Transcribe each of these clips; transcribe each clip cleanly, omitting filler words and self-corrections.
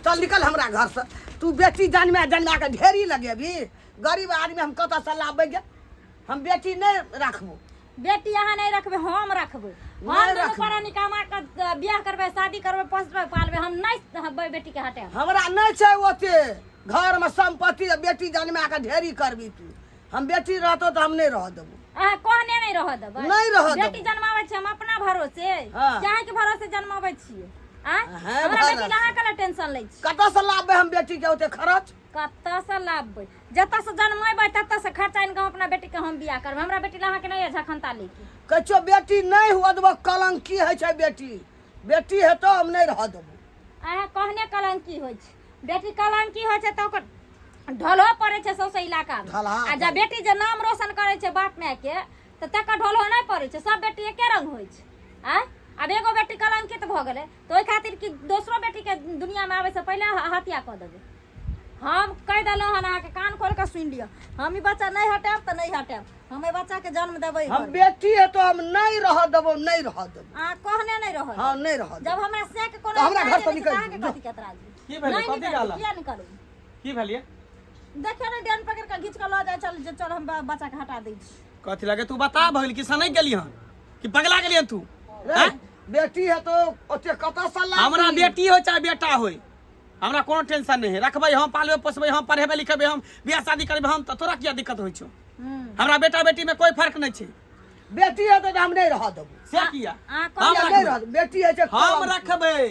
चल निकल हमरा घर से। तू बेटी जन्मा के ढेरी लगेबी। गरीब आदमी हम कत से लाबे गे? हम बेटी नहीं रखबो। बेटी यहाँ नहीं रखबे, हम रखबे। हम दोनों पढ़ा निकामा का बियाह करबे, शादी करबे, पोसबे पालबे। हम नहीं हब्बे बेटी के हटे। हमरा नहीं छै ओते घर में संपत्ति। बेटी जन्मा के ढेरी करबी तू। हम बेटी रहतो तो हम नहीं रह देबो। कहने नहीं रह देबे। नहीं रह देबो। बेटी जन्मावे छी हम अपना भरोसे। हाँ। जहाँ के भरोसे जन्मावे छिए। हैं हमरा बेटी लहा के टेंशन लै छी। कत से लाबे हम बेटी के ओते खर्च? कत से लाबे? जत से जन्मेबे तत से खर्चा इनकम अपना बेटी के हम बियाह करबे। हमरा बेटी लहा के नहीं है झखनता लेके। कछो बेटी नहीं हुआ देबो। कलंकी है छै बेटी। बेटी है तो हम नहीं रह देबो। कहने कलंकी होइ छै। बेटी कलंकी होइ छै तो ओकर ढोलो पड़े छै सौसे इलाका में। आ जब बेटी जे नाम रोशन करे छै बाप माय के तो तकर ढोलो नहीं पड़े छै। सब बेटी एके रंग होइ छै। अब एगो बेटी कलंकित भ गेले तो ओइ खातिर कि दोसरो बेटी के दुनिया में आवे से पहले हत्या कर देबे। हम कह देलो हन अहाँ के कान खोल के सुन लियो। हम ई बच्चा नहीं हटाब त नहीं हटाब। हम ए बच्चा के जन्म देबै। हम बेटी है तो हम नहीं रह देबो। नहीं रह देबो। कहने नहीं रह। हां नहीं रह देबो। जब हमरा से के कोनो हमरा घर से निकल कथि के एतराज की भेलै? कथि गाला किया निकलू? की भेलिए? देखियो ने डेन पकड़ के घीच के ल जाय। चल हम बच्चा के हटा दै छी। कथि लगे तू बता भइल कि सनै गेली हन कि पगला गेली हन तू? हैं? बेटी है तो ओते कत से लाबी? हमरा बेटी हो चाहे बेटा होय, हमरा कोनो टेंशन नहीं है। रखबै हम, पालबै पोसबै हम, पढ़ेबै लिखेबै हम, बियाह शादी करबै हम। त तोरा किया दिक्कत होइ छौ? हमरा बेटा बेटी में कोई फर्क नहीं छै। बेटी है तो हम नहीं रह देबो। से किया? हम नहीं रह। बेटी है छै हम रखबै।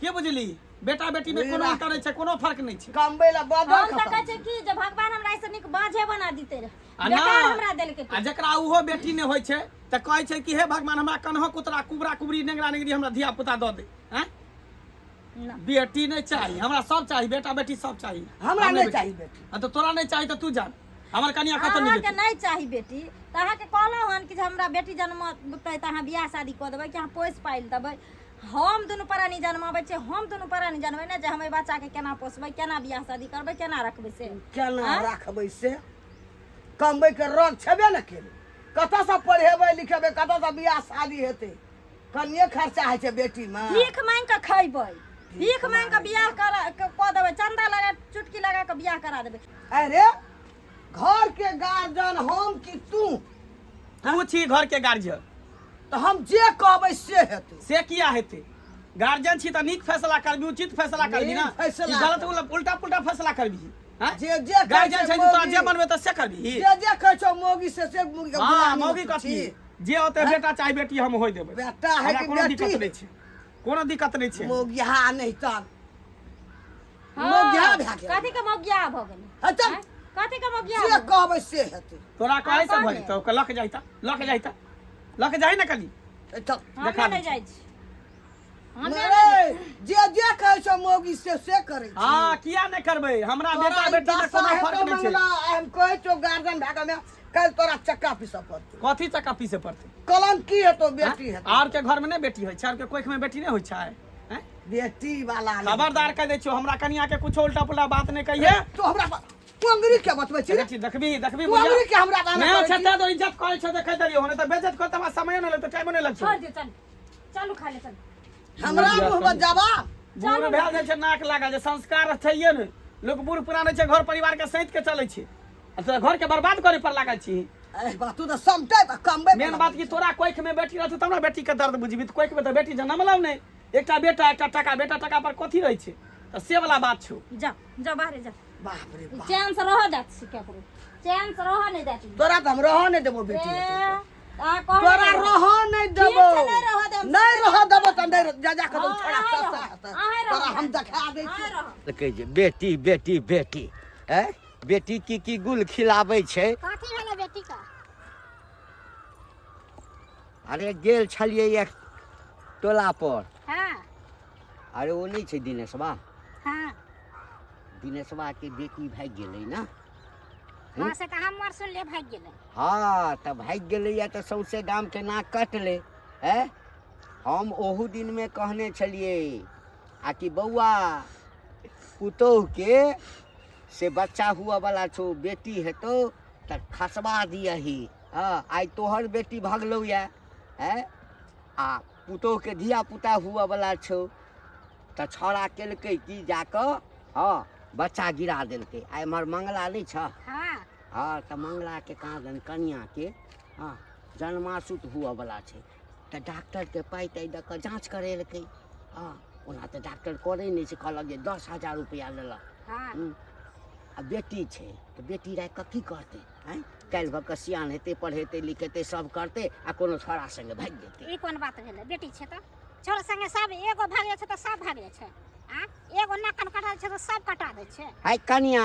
के बुझली? बेटा बेटी में कोनो अंतर नहीं छै, कोनो फर्क नहीं छै। कमबै ला बाबा हम त कहै छै कि जे भगवान हमरा ऐसे निक बाझे बना दीते रहे। बेकार हमरा देल के। आ जकरा उहो बेटी ने होइ छै त कहै छै कि हे भगवान हमरा कन्हो कुतरा कुबरा कुबरी नेगरा नेगरी हमरा धिया पुता द दे। हैं? बेटी नहीं चाहिए, हमरा सब चाहिए। बेटा बेटी सब चाहिए। हमरा नहीं चाहिए बेटी। तो तोरा नहीं चाहिए तो तू जान। हमर कनिया कत अहाँ नहीं के नहीं चाहिए बेटी त अहाँ के कहलो हन कि हमरा बेटी जन्म बुतै त अहाँ बियाह शादी क देबै कि अहाँ पोस पाइल देबै। हम दुनू प्राणी जन्माबै छै। हम दुनू प्राणी जनबै ने जे हम बच्चा के केना पोसबै, केना बियाह शादी करबै, केना रखबै से। केना रखबै से? कमबै के रंग छबे न केले। कत से पढ़ेबै लिखेबै, कत से बियाह शादी हेतै? कनिए खर्चा है छै बेटी में। भीख मांग के खैबै। भीख मांग के बियाह क देबै। चंदा लगा चुटकी लगा के बियाह करा देबै। अरे घर के गार्जियन हम कि तू? तू छी घर के गार्जियन। तो हम जे कहबै से हेतै। से किया हेतै? गार्जियन छी त नीक फैसला करबी, उचित फैसला करबी ना। फैसला गलत उल्टा पुल्टा फैसला करबी। हैं? जे जे गार्जियन छै तोरा जे बनबे त से करबी। जे कहै छौ मौगी से मौगी के हां गुलामी मौगी होतै कथी? छी। जे होते बेटा चाहे बेटी हम होय देबै। बेटा है कि कोनो बेटी? दिक्कत नहीं छै। कोनो दिक्कत नहीं छै। मौगिया नहीं तब हाँ, मौगिया भए गेल। कथी के मौगिया भ गेलै? अच्छा कथी के मौगिया? जे कहबै से हेतै। तोरा कहे से हाँ, भइल त लक जाइता, लक जाइता, लक जाई ना कली। हमे नहीं जाइ छी। नहीं जे जे कहै छौ मौगी से करै छी। हां किया नहीं करबै? हमरा बेटा बेटी में कोनो फर्क नहीं छै। हम कहै छौ गार्जियन भागा में कल तोरा चक्का पीसऽ पड़तै। कथी चक्का पीसे पड़तै? कलंकी हेतौ बेटी हेतौ। आर के घर में नहीं बेटी होय छै, आर के कोख में बेटी नहीं होय छै। हैं? बेटी वाला खबरदार कह दै छियो, हमरा कनिया के कुछ उल्टा पुल्टा बात नहीं कहिए। तो हमरा पंगरी के बतबै छी। देखबी देखबी पंगरी के हमरा गाना मैं छता तो इज्जत कहै छ देखै दरियो होने त बेइज्जत करत हमरा समय नहीं लगतो, टाइम नहीं लगतो। छोड़ दे। चल चलू खा ले। चल हमरा मुंह में जाबा। बूढ़ भेल जाइ छै नाक लागल जे संस्कार छैये ने। लोग बूढ़ पुरान छै, घर परिवार के सहित के चलै छै। तो घर के बर्बाद करे पर लागल छी। अरे बा तू तो समटे कमबै। मेन बात की तोरा कोख में बेटी रहत त हमरा बेटी के दर्द बुझबी। त कोख में त बेटी जन्मलौ नहीं। एकटा बेटा एकटा टका, बेटा टका पर कथी रहै छै? त से वाला बात छौ। जा जा बाहर जा। बाप रे बाप। चैन से रह जात छी केकरो। चैन से रह नहीं जात। तोरा त हम रह नहीं देबो बेटी। आ तोरा रह नहीं देबो। नहीं रह देब। नहीं रह देबो त नहीं जा के हाँ, छोड़ा अहाँ सस्ता। रह। तोरा हम देखा दै छी। रह। कहै छै बेटी बेटी बेटी। हैं? बेटी की गुल खिलाबै छै। कथी भेलै बेटी का? अरे गेल छलिए एक टोला पर। हां अरे वो नहीं छै दिनेशवा? हां दिनेशवा के बेटी भाग गेलै ना। हां से त हमर सुन ले भाग गेलै। हाँ तब भाग गेलै या तो सौसे गाम के नाक कटले। है हम ओहू दिन में कहने छलिए आ कि बौआ पुतोह के से बच्चा हुआ वाला छो, बेटी हेतो त खसबा दियही। हाँ आई तोहर बेटी भगलौ या। है आ पुतोह के धिया पुता हुआ वाला छो तो छौड़ा केलकै की जाकऽ हाँ बच्चा गिरा देलकै आ एम्हर मंगला नहीं छ हाँ हाँ तो मंगला के कहाँ दन कन्या के हाँ जन्मासुत हुआ वाला छै तो डॉक्टर के पाई ताई दऽ कऽ जाँच करेलकै हाँ ओना तो डॉक्टर करे नहीं छै कहलक जे 10,000 रुपया लेलक हाँ आ बेटी छै तो बेटी राखि कऽ की करतै हैं काल्हि भऽ कऽ सियान हेतै पढ़ेतै लिखेतै सब करतै आ कोनो छौड़ा संगे भागि जेतै ई कोन बात भेलै बेटी छै तऽ छोड़ संगे सब एगो भाग जाइ छै तऽ सब भाग जाइ छै आ एगो नाकन कटा छै तऽ सब कटा दै छै हाय कन्या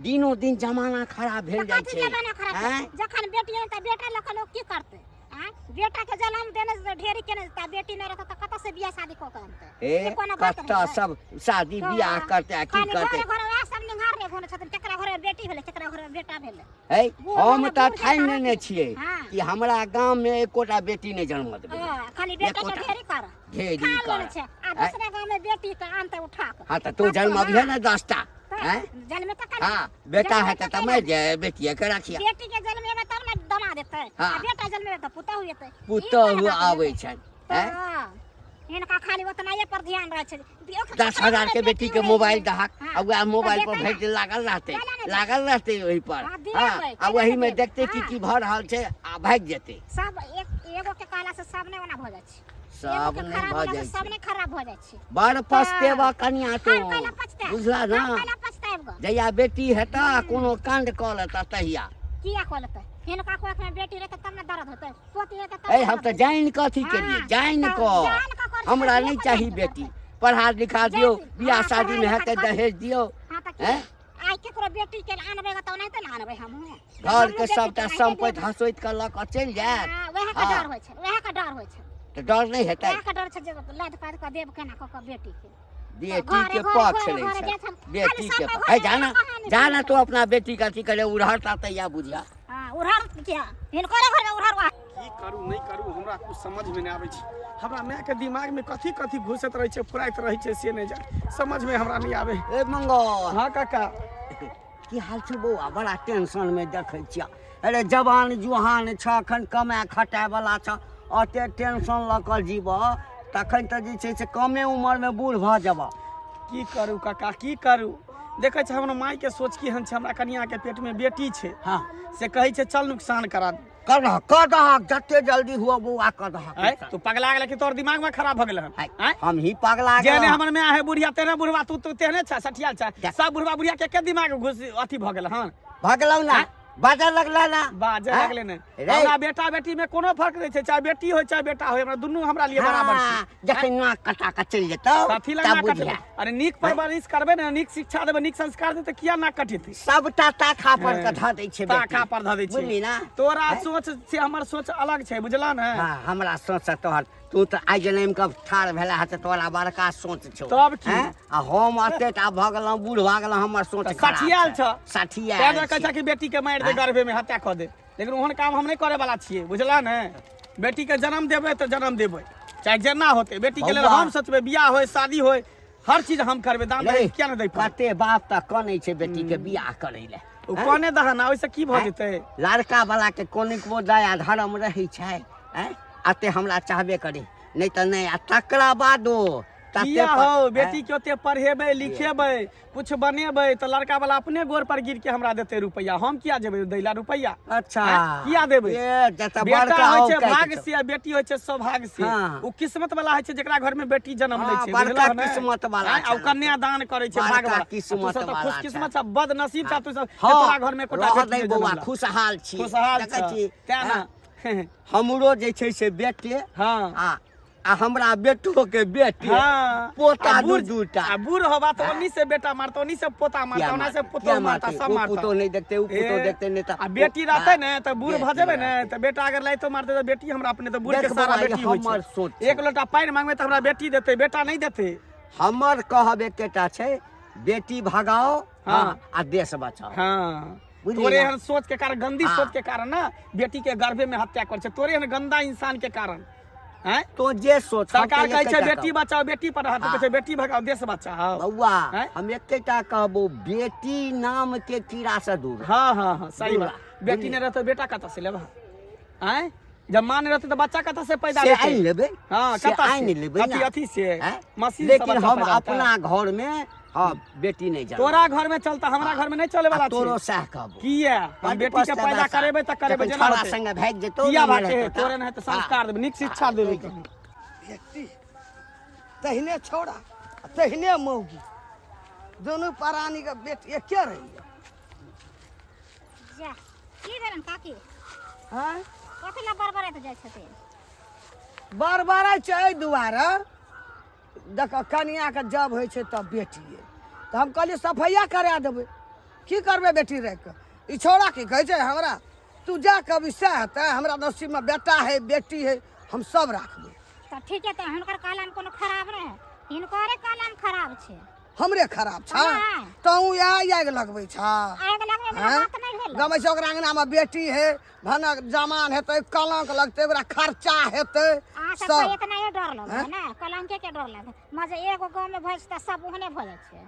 दिनो दिन जमाना खराब भेल तऽ जाइ कथी छै जमाना खराब छै? हैं जखन बेटी है तऽ बेटा लऽ कऽ लोक की करतै आ बेटा के जन्म देने से ढेरी केने तऽ बेटी नहि रहतै तऽ कतऽ से बियाह शादी कऽ के अनतै ए ई कोनो बात कत्ता भेलै? सब शादी बियाह करतै आ की खाली करतै घरे घरे वएह सब निहार रे घरे छथिन केकरा घरे बेटी भेलै केकरा घरे बेटा भेलै है बूढ़ हम वाला तऽ बूढ़ ठानि जकाँ लेने छियै हाँ। कि हमरा गांव में एकोटा बेटी नहि जन्म देबै खाली बेटा के एकोटा। ढेरी कर ढेरी खा कर। लेने छै आ दूसरे गांव में बेटी के आनते उठा के हाँ तो तू जन्म अभिहे ने 10टा हैं जन्म तक हाँ बेटा है तो मैं बेटिए के रखिया बेटी के जन्म में तब ना दमा देतै हाँ। आ बेटा जन्म में त पुतहु हेतै पुतहु आबै छनि हैं इनका खाली उतनाइए पर ध्यान रहे छै 10,000 के बेटी के मोबाइल दहक हाँ। आ वह मोबाइल तो पर बेटा भेज लागल रहते चला नहीं वही पर हाँ, दिया हाँ भाई, आ चला वही नहीं में भाई। देखते कि हाँ। की भऽ रहल छै आ भागि जेतै सब एगो के कहला से सब ने ओना भ जाइ छै सब एगो के नहीं खराब भऽ होला जाइ से सब छै ने खराब भ जाइ छै बड़ पछतेबा कन्या तो हम कहला पछताएब बुझला ना हम कहला पछताएब गो जहिया बेटी हेता कोनो कांड कऽ लेता तहिया किया कह लेतै हिनका को में बेटी रहतै तब ने दर्द होतै पोती रहतै तब ए ने हम दर्द तो होतै। जान के अथी केलिए हाँ, जान तो जान कऽ के कर हमरा सकलिए नहीं तो चाहिए जान बेटी कऽ। पढ़ा लिखा दियो जान- बियाह हाँ, शादी में पढ़ाई हेतै लिखाई दहेज दियो हाँ त की हैं आइ केकरो बेटी के आनबे त ओनाहिते न आनबे हम घर के सबटा संपत्ति हसोइत के लऽ कऽ चलि जायत वएह के हाँ। डर होइ छै वएह के डर होइ छै तो डर नहीं हेतै वएह के डर छै जे लाद पाद के देब केना कऽ बेटी के बेटी के घरे- पक्ष घरे- ले घरे छै जाइ छन। बेटी खाली के सब है घरे जाना कहानी जाना सुनबै। तो अपना बेटी का अथी करे उड़हरता तैया बुझिया हां उड़हर किया हिनकर घर में उड़हर की करू नहीं करू हमरा कुछ समझ में नहीं आबै छै हमरा माय के दिमाग में कथी कथी घुसैत रहै छै फुराइत रहै छै से नहीं जाय समझ में हमरा नहीं आवे ए मंगल हाँ काका की हाल छै बौआ बड़ा टेंशन में देखै छिया अरे जवान जुहान छ अखन कमाए खटाए वाला छ अते टेंशन लऽ कऽ जीबह तखन तऽ जे छै से कमे उम्र में बूढ़ भऽ जेबह की करू काका की करू देखे छै हमरा माय के सोच की हन छै हमरा कन्या के पेट में बेटी छै हाँ से कहै छै चल नुकसान करा दे कदह जते जल्दी हुआ बौआ कदह आय तू पगला गेल कि तोर दिमाग में खराब भ गेल हन आय हम ही पगला जेने गेल हमर माय है बुढ़िया तेने बुढ़वा तू तेने छ सठियाल छ सब बुढ़वा बुढ़िया के दिमाग घुस अथी भ गेल हन भगलौ ना बाजा लगला ना बाजे हाँ? लगले ने रे। हमरा बेटा बेटी में कोनो फर्क नहीं छै चाहे बेटी हो चाहे बेटा हो हमरा दुनू हमरा लिए बराबर हाँ, छै जखन नाक कटा के चलि जेतौ कथी लग तब ना बुझिया कटबै अरे नीक परवरिश करबै ने नीक शिक्षा देबै नीक संस्कार देबै त किया ना कटेतै सबटा ताखा पर के हाँ। धऽ दै छै ताका पर धऽ दै छै बुझली ना तोरा सोच से हमर सोच अलग छै बुझला ने हाँ हमरा सोच तोहर तू तऽ आइ जनम के ठाड़ भेला है तोरा बड़का सोच छौ तब की? हैं? आ हम अतेटा भऽ गेलहुँ बूढ़ भऽ गेलहुँ हमर सोच तऽ सठियाल छ सठियाल तेने कहै छै कि बेटी के मारि दे गर्भे में हत्या कऽ दे लेकिन ओहन काम हम नहीं करे वाला छियै बुझला ने बेटी के जन्म देबै तऽ जन्म देबै चाहे जेना होते बेटी के लेल बौआ। हम सोचबै बियाह होय शादी होय हर चीज हम करबै दान दहेज किया न दै पाबै कते बाप तक कनै छै बेटी के बियाह करै ले ओ कोने दहना ओइसे की भऽ जेतै लड़का वाला के कोनिकबो दया धर्म रहै छै हैं? अते हमरा चाहबे करे नहीं तऽ नहीं आ तकरा बादो किया हो बेटी के ओते पढ़ेबै लिखेबै कुछ बनेबै तऽ लड़का वाला अपने गोर पर गिर के हमरा देते रुपैया हम किया जेबै दैला रुपैया अच्छा हैं? किया देबै ये जतऽ बेटा बड़का होइ हो छै कहि भाग्य कऽ। से आ बेटी होइ छै सौभाग्य से हाँ। ओ किस्मत वाला होइ छै जेकरा घर में बेटी जन्म लै हाँ, छै बड़का बुझलह ने? किस्मत वाला हैं? आ ओ छै। कन्या दान करे छै बड़का भाग वाला किस्मत तू सब तऽ वाला खुशकिस्मत छै। छ बदनसीब छ तू सब हाँ, तोरा घर में कोटा रह बेटी नहि के बौआ जन्म ला। खुशहाल छी खुशहाल देखै छ छी तें ना हमरो जे छै से बेटे हाँ आ हमरा बेटो के बेटी हाँ पोता आ दू बूढ़ दूटा आ बूढ़ होबा तो उन्हीं से बेटा मारता उन्हीं से पोता मारता उन्हीं से पुतोह मारता सब वो मारता पुतो नहीं देखते वो पुतो ए, देखते नहीं आ बेटी रहते ने तो बूढ़ बेटी भ जेबे ने रहतै। तो बेटा अगर लाइतो मारते तो बेटी हमरा अपने तो बूढ़ के देख सारा बौआ, ये बेटी होइ हमर सोच छै छै। एक लोटा पानि मांगबे तो हमरा बेटी देते बेटा नहीं देते हमर कहब एकेटा छै बेटी भगाओ हाँ। आ देश बचाओ हाँ बुझलियै तोरे ना? हन सोच के कारण गंदी हाँ। सोच के कारण ना बेटी के गर्भे में हत्या कर छै तोरे हन गंदा इंसान के कारण हैं तो जे सोच सरकार हम तो कहै छै एकेटा बेटी कहब। बचाओ बेटी पढ़ाओ तो हाँ। कहै छै बेटी भगाओ देश बचाओ बौआ हैं? हम एकेटा कहबो बेटी नाम के कीड़ा से दूर हाँ हाँ हाँ सही दूर बात रह। बेटी बुझलियै? नहीं रहते बेटा कतऽ से लेबा हैं जब माँ नहीं रहती तो बच्चा कतऽ से पैदा से होते? आइन लेबै हाँ से कतऽ आइन लेबै अथी ना। अथी से हैं? मशीन से लेकिन बच्चा हम पैदा होता है। अपना घर में हाँ बेटी नहीं जाना तोरा घर में चलता, हमरा घर में नहीं चले वाला तोरो छै। सह कहबो किया हम बेटी के पैदा करेबे त करेबे जेना छोरा होतै। संगे भाग जेतौ किया नहीं बाटे रहतौ तोरे नहीं तो संस्कार देबे, नीक शिक्षा देबे। बेटी तहिने छौड़ा तहिने मौगी दोनों प्राणी के बेटी एके रही जा की भेलन काकी हाँ कथी ला बरबरैत जाइ छथिन? बार बार छै एहि दुआरे देख कनिया के जब होइ छै तब बेटिए तो हम कहलिए सफैया करा देबै की करबै बेटी रह के ई छौड़ा की कहै छै हमरा तू जा कभी सह हेतै हमरा नसीब में बेटा है बेटी है हम सब राखबै तो ठीक है, तो हुनकर कलम कोनो खराब नहीं है, हिनकरे कलम खराब छे। हमरे खराब छ हाँ। तू या आग लगबै छ आग लगवे में हैं? बात नहीं भेल। गमे छै ओकरा अंगना में बेटी है भनक जमान हेतै कलंक लगतै ओकरा खर्चा हेतै आ सब सब इतना ये डर लगे हैं? ना, कलंके के डर लगे मजे एगो गांव में भइस त सब ओहने भ जाय छे।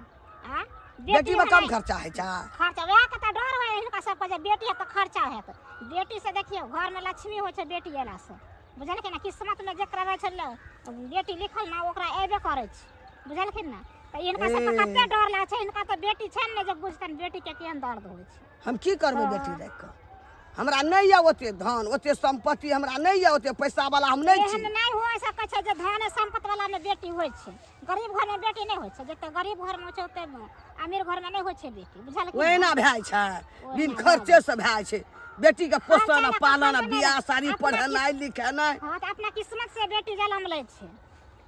आ बेटी में कम खर्चा है छ खर्चा वह के त डर होय हिनका सब पर जे बेटी है त खर्चा हेत। बेटी से देखियो घर में लक्ष्मी होय छे बेटी एला से, बुझल के ना किस्मत में जेकरा रहै छे बेटी लिखल ना ओकरा एबे करे छे, बुझल के ना। त इनका सब पर कते डर लागे छे, इनका त बेटी छे ने जे बुझतन बेटी के केहन दर्द होय छे। हम की करबै बेटी रख के हमरा नहीं है ओते धन ओते संपत्ति हमरा नहीं है ओते पैसा वाला हम नहीं छी एहन नहीं हो सकै छै जे धन संपत्ति वाला में बेटी होय छे। गरीब घर में बेटी नहीं होय छे, जते गरीब घर में होय छे ओते अमीर घर में नहीं होय छे बेटी, बुझल के ओहिना भाई छै बिन खर्चे से भाई छै बेटी के पोषण पालन बियाह शादी पढ़नाइ लिखनाइ हां त अपना किस्मत से बेटी जन्म ले छे।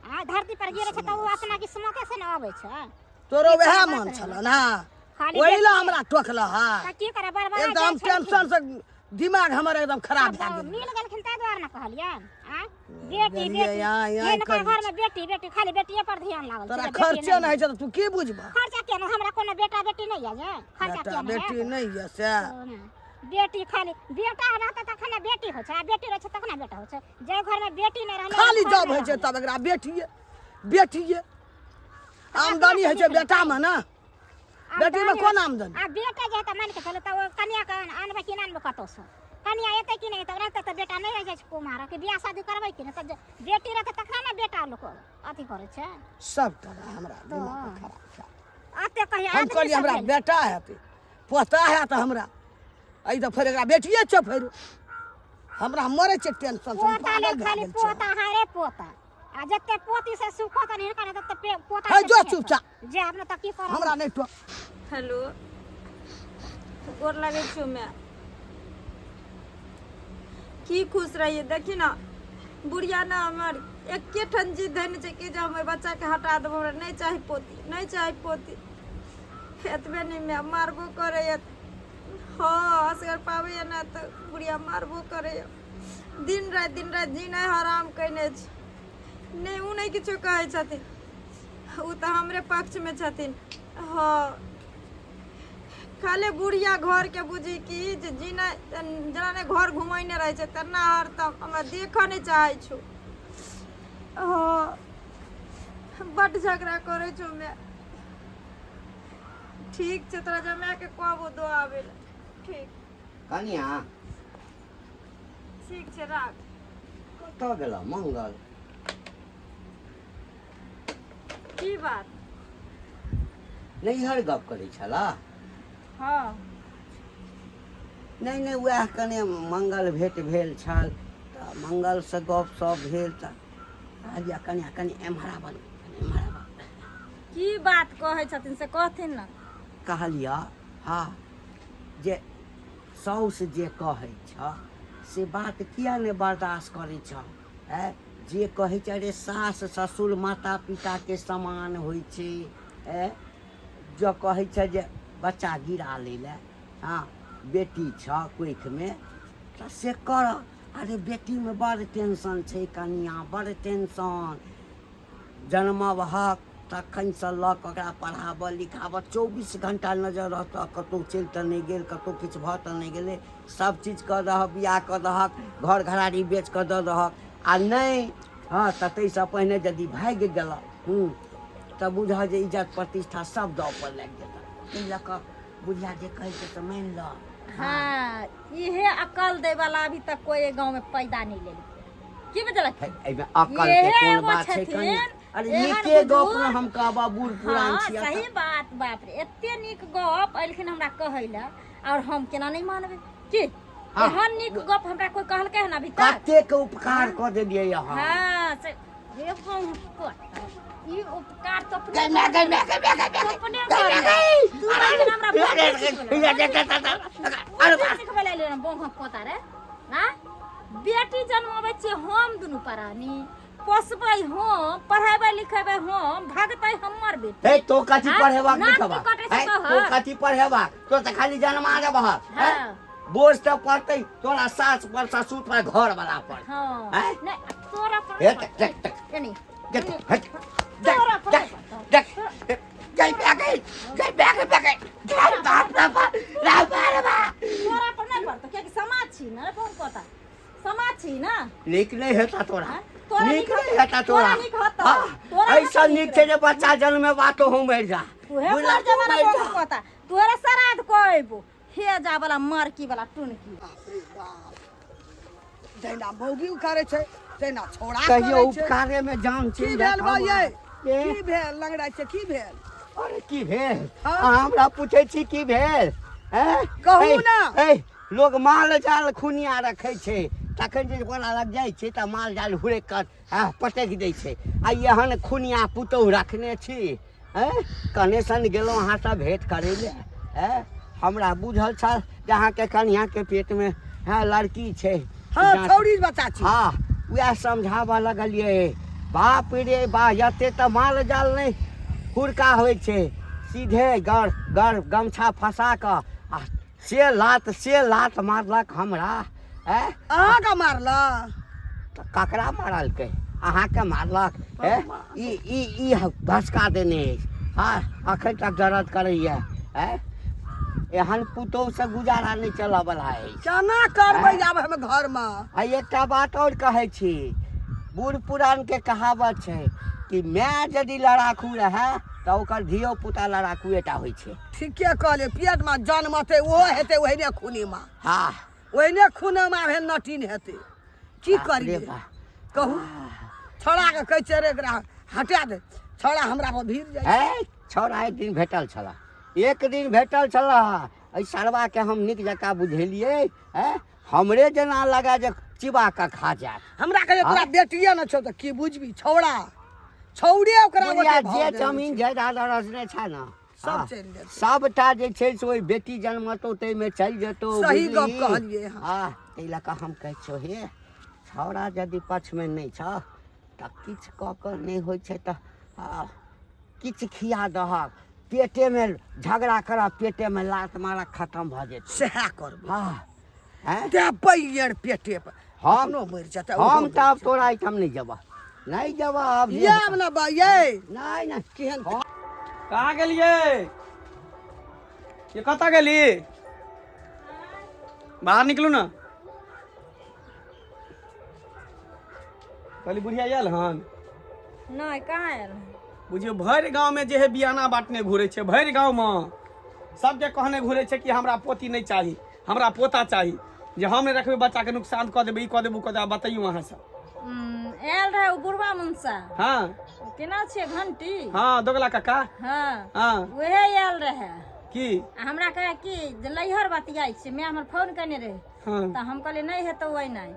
आ धरती पर गिरे छे त वो अपना किस्मते से न आवे छे। तोरो वह मन छल ना खाली ओहिला हमरा टोकला हा त की करे बरबर एकदम टेंशन से दिमाग हमर एकदम खराब भए गेल मिल गेलखिन तै द्वार न कहलियन। आ बेटी गेलियै बेटी यहाँ इनका करै घर में बेटी बेटी खाली बेटिए पर ध्यान लागल तोरा छे। खर्चे नहीं छै त तू की बुझबा खर्चा के न हमरा कोनो बेटा बेटी नहीं है जे खर्चा बेटा के बेटी नहीं है से बेटी खाली बेटा रहता तखन बेटी होय छै, आ बेटी रह छै तखन बेटा होय छै। जे घर में बेटी नहीं रहले खाली जब होइ छै तब एकरा बेटिए बेटिए आमदनी होइ छै बेटा में ना बेटी में कोन आमदनी आ बेटा जे त मान के चलो त कन्या के आनबे कि नानबे कतो से कन्या एते कि नहीं त रहते त बेटा नहीं रह जाय छै कुमार के बियाह शादी करबै कि नहीं त बेटी रहते तखन ना बेटा लोग अथी करे छै। सब तरह हमरा दिमाग खराब छै अते कहिया हम कहलिए हमरा बेटा हेतै पोता हैत हमरा एहि त फेर एकरा बेटिए छै फेर हमरा मरे छै टेंशन से पोता ले पागल भए खाली गेल छै पोता हारे पोता आ जते पोती से सुखो त नहीं करे त पोता है से जो नहीं चुपचाप हेतै। जे अपने त की कर हमरा नहीं टो हेलो गोर लगे छो मैं की खुश रहिए। देखी ना बुढ़िया ना हमार एके ठन जिद धैने छै कि जे हमर बच्चा के हटा देब, हमरा नहीं चाही पोती नहीं चाही पोती। एतबे नहीं मैं मारबो करे हाँ असगर पावे ना तो बुढ़िया मारबो करे दिन रात जीना हराम कइने छै। नहीं उ नहीं किछो कहै छथिन, उ तो हमरे पक्ष में छथिन। हाँ खाली बुढ़िया घर के बुझी कि जे जीना जना ने घर घुमैने रहे छै तना हर तक हमरा देख नहीं चाहे छु। हाँ बड झगड़ा करे छु मैं। ठीक छै तोरा जमा के कहबो दो आवे ला। ठीक कनिया ठीक छै राख। कतऽ गेला मंगल की बात? नैहर गप करै छला? हाँ नहीं वएह कने मंगल भेंट भेल छल तऽ मंगल से गप सप भेल तऽ कहलियै कनिया कनि एम्हरा बन एम्हरा बन की बात कहै छथिन से कहथिन ना। कहलियै हाँ जे साउस जे कहै छ से बात किया नहि बर्दाश्त करै छ है जे कहै छै रे सास ससुर माता पिता के समान होइ छै है जो कहै छै जे बच्चा गिरा लै लए हाँ बेटी छ कोख में तऽ से कर। अरे बेटी में बड़ टेंशन छै कनिया बड़ टेंशन जन्मब हक तखन से लऽ कऽ ओकरा पढ़ाबऽ लिखाबऽ 24 घंटा नजर रहतऽ कतहु चलि तऽ नहि गेल कतहु किछु भऽ तऽ नहि गेलै सब चीज कऽ दहक बियाह कऽ दहक घर घराड़ी बेच कऽ दऽ दहक आ नहि हाँ तऽ ताहिसँ पहिने यदि भागि गेलऽ तऽ बुझऽ जे इज्जत प्रतिष्ठा सब दाव पर लागि जेतऽ ताहि लऽ कऽ बुझिया जे कहै छै तऽ मानि लऽ हाँ इहे अकल दे वाला अभी तक कोई गांव में पैदा नहीं ले की बुझलक एमे अकल के ये कोन एगो बात छै छथिन, कनी अरे एहन नीके गप बुजुर्ग। में हम कहबा बूढ़ पुरान हाँ छिया सही बात बाप रे एते नीक गप अइलखिन हमरा कहै ला और हम केना नहीं मानबे की हाँ। एहन नीक गप हमरा कोई कहलकै हन अभी तक कते के उपकार क देलियै यहाँ हाँ से ये हम ई उपकार तो अपने गै मैं अपने घर तू लेकिन हमरा अरे सिखबे ले बोंग पोता रे ना बेटी जन्मबै छै हम दुनु प्राणी पोसबै हम पढ़ाबै लिखेबै हम भागतै हमर बेटी हे तो कथि हाँ? पढ़ेबाक नाम लिखबा की कटे से हे कह। तो कथि पढ़ेबाक तो त खाली जन्मा देबह हाँ। बोझ त पड़तै तोरा सास पर ससुर पर घर वाला पर हाँ हैं? नहीं तोरा पर हे नहीं देख पड़तौ। देख यानी देख हट तोरा पर नहीं पड़तौ। देख गई बैग ला तोरा पर नहीं पड़तौ कियाकि समाज छी ना रे बोंग पोता समाज छी ना नीक नहीं हेता तोरा हाँ? तोरा नीक नीक नहीं हेता तोरा नीक होता। हाँ, तोरा ऐसा नीक नीक छै जे बच्चा जन्मे बातो हो मर जा तुहे बुझला, पर जमाना मर बोंग जा। पोता तोरा श्राद्ध कोइबो हे जा वाला मारकी वाला टुनकी बाप रे बाप जैना मौगी करे छै तैना छोड़ा कहियो करे छै उपकारे में जान की चल भेल बा ये ए? की भेल लंगड़ा छै की भेल अरे की भेल हाँ? अहाँ हमरा पूछे छी की भेल हैं? कहू ए, ना। ए, लोग माल जाल खुनिया रखे छै तखन जे ओकरा लग जाइ छै त माल जाल हुरे कर पटक दै छै आ एहन खुनिया पुतौह रखने छी हैं कनेसन गेलहुँ अहाँ सब भेंट करे ले हैं हमरा बुझल छल जे अहाँके कन्या के पेट में लड़की छै हाँ जाँच- छौड़ी बच्चा छी हाँ वह समझाबऽ लगलिए बाप रे बा एते त माल जाल नहीं हुरका होइ छै सीधे गर गमछा फंसा क आ से लात मारलक हमरा हैं अहाँ का मारला त ककरा मारलकै अहाँके मारलक हैं ई भसका देने अछि हाँ अखन तक दर्द करैया हैं एहन पुतौह से गुजारा नहीं चलऽ वाला अछि केना करबै आब हम घर में आ एकटा बात और कहै छी बूढ़ पुरान के कहावत छै कि माय यदि लड़ाकू रहे तो ओकर धियो पुता लड़ाकुएटा होइ छै ठीके कहले पेट में जन्मते ओहो हेतै ओहने खूनी में हाँ ओहने खून में भेल नटीन हेतै की बाप रे करिए बाप। कहू छोड़ा के कहै छै रे एकरा हटा दे छोड़ा हमरा पर भीड़ जाइ है छौड़ा एक दिन भेटल छला एहि सरवा के हम नीक जकाँ बुझेलियै है हमरे जेना लगा जे चिबा के खा जाए हमरा कहै तोरा बेटिए न छौ त की बुझबी छौड़ा छौड़े ओकरा बुढ़िया ओते जे भाव देने जमीन छै। जायदाद रसने छै ना सब हाँ, चलि जेतै। सबटा जे छै से ओहि बेटी जन्मतो ताहिमे चलि जेतौ सही गप बुझली? कहलियै अहाँ। हाँ ताहि लऽ कऽ हम कहै छियौ हे छौड़ा यदि पक्षमे नहि छ तऽ किछु कऽ कऽ नहि होइ छै तऽ किछु खिया दहक पेटेमे झगड़ा करब पेटेमे लात मारक खतम भऽ जेतै सएह करबै हाँ हैं देबै यार पेटे पर हम अपनो मरि जेतै हम तऽ आब तोरा एहिठाम नहीं जेबह आब जे याब न बा ये नहीं नहीं केहन कहाँ गेलिए ये कतऽ गेली बाहर निकलू ना कहली बुढ़िया आयल हन नहीं कहाँ आयल बुझियो भरि गांव में जे है बियाना बांटने घूरे छे भरि गांव में सबके कहने घूरे छे कि हमरा पोती नहीं चाही हमरा पोता चाही जे हम नहीं रखबे बच्चा के नुकसान कऽ देबै ई कऽ देबू कऽ देबू बताइयो अहाँ सब आयल रहे ओ बुढ़वा मुंसा हाँ केना छियै घंटी हाँ दोगला काका हाँ हाँ वहे आयल रहे की आ हमरा कहे कि जे लैहर बतियाइ छै मैं हमर फोन करने रहे हाँ तऽ हम कहलियै नहीं हेतौ वही नहीं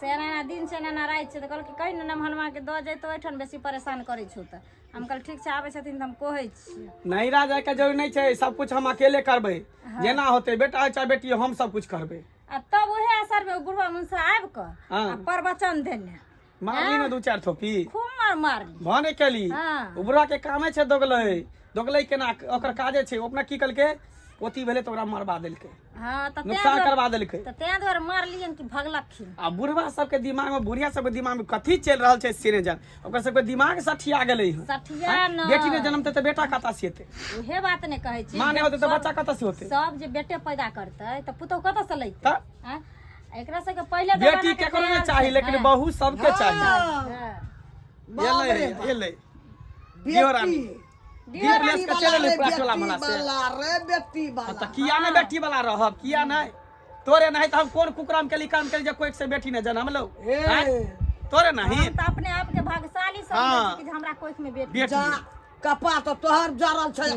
से एना दिन से एना राति छै तऽ कहलकै कहि ने नमहरमा के दऽ जैतौ ओहिठाम बेसी परेशान करै छौ तऽ हम कहलियै ठीक छै आबै छथिन तऽ हम कहै छियै नैरा जाए के जरूरी नहीं छै सब कुछ हम अकेले करबै जेना होते बेटा हो चाहे बेटी हो हम सब कुछ करबै आ तब उहे असर में बुढ़वा मुंसा आबि कऽ हाँ। आ प्रवचन देने मारली ना दू चार थोपी खूब मारली भने केली हाँ। उबरा के कामे छै दोगलै केना ओकर काजे छै ओ अपना की कलके पोती भेले तो ओकरा मरवा देलकै हाँ तऽ नुकसान करवा देलकै तें दुआरे मारलियन कि भगलखिन आ बुढ़वा सबके दिमाग में बुढ़िया सबके दिमाग में कथी चल रहल छै से ने जान ओकर सबके दिमाग सठिया गेलै हन सठिया हैं? न बेटी ने जन्मते तऽ बेटा कतऽ से हेतै उहे बात ने कहै छी माँ ने होतै तऽ सब- बच्चा कतऽ से होतै सब जे बेटे पैदा करतै तऽ पुतौह कतऽ से लैतै तऽ हैं? एकरा सबके पहिले बेटी जमाना के केकरो नहीं ख्याल चाही छै, लेकिन हैं? बहू सबके चाही हाँ। हैं। बाप रे एलै बाप। एलै दियो रानी बेटी दीप लेस के चले ले पूरा टोला मला से रे बेटी वाला तो किया नहीं बेटी वाला रहब किया नहीं तोरे नहीं तो हम कौन कुकराम के लिए काम कर कोई से बेटी न जन्म लो तोरे नहीं हम तो अपने आप के भाग्यशाली समझे कि हमरा कोख में बेटी बेटी जा कपा तो तोहर जरल छै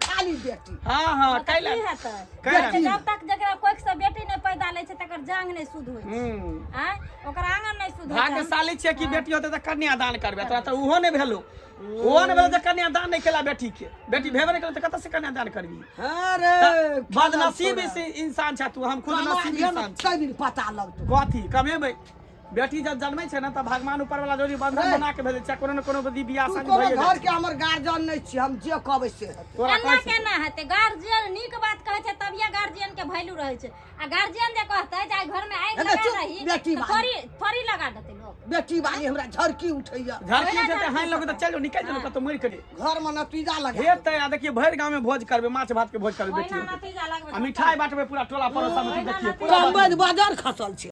खाली बेटी हाँ तो कैला की हेतै कैला जब तक जकरा कोख से बेटी नहीं पैदा लै छै तकर जांग नहीं शुद्ध होइ छै हैं ओकर आंगन नहीं शुद्ध होइ छै भाग्यशाली छे कि बेटी होते तो कन्यादान करबे तोरा तो उहो नहीं भेलो ओहो नहीं भेलो तो कन्यादान नहीं केला बेटी के बेटी भेबे नहीं केला तो कत से कन्यादान करबी अरे बदनसीब इंसान छ तू हम खुद नसीब इंसान छी कई दिन पता लगतो कथी कमेबै बेटी जब जन्मै छै ना त भगवान ऊपर वाला जोड़ी बंधन बना के भेजै छै कोनो न कोनो बदी बियाह तू शादी कोनो भइए घर के हमर गार्जियन नहीं छी हम जे कहबै से हेतै। तोरा एना केना हेतै गार्जियन नीक बात कहै छै तभिए गार्जियन के वैल्यू रहै छै आ गार्जियन जे कहतै जे घर में आगि हेतै, लगा चुप, रही बेटी तो बाली। थोड़ी लगा देतै लोग बेटी वाली हमरा झरकी उठैया झरकी जेते हां लोग त चलो निकल चलो कतो मरि करे घर में नतीजा लगा हेतै आ देखिए भरि गांव में भोज करबे माछ भात के भोज करबे बेटी ओहिना होतै। नतीजा लगबै आ मिठाई बांटबे पूरा टोला पड़ोसा में देखिए पूरा कम्बद बाजार खसल छै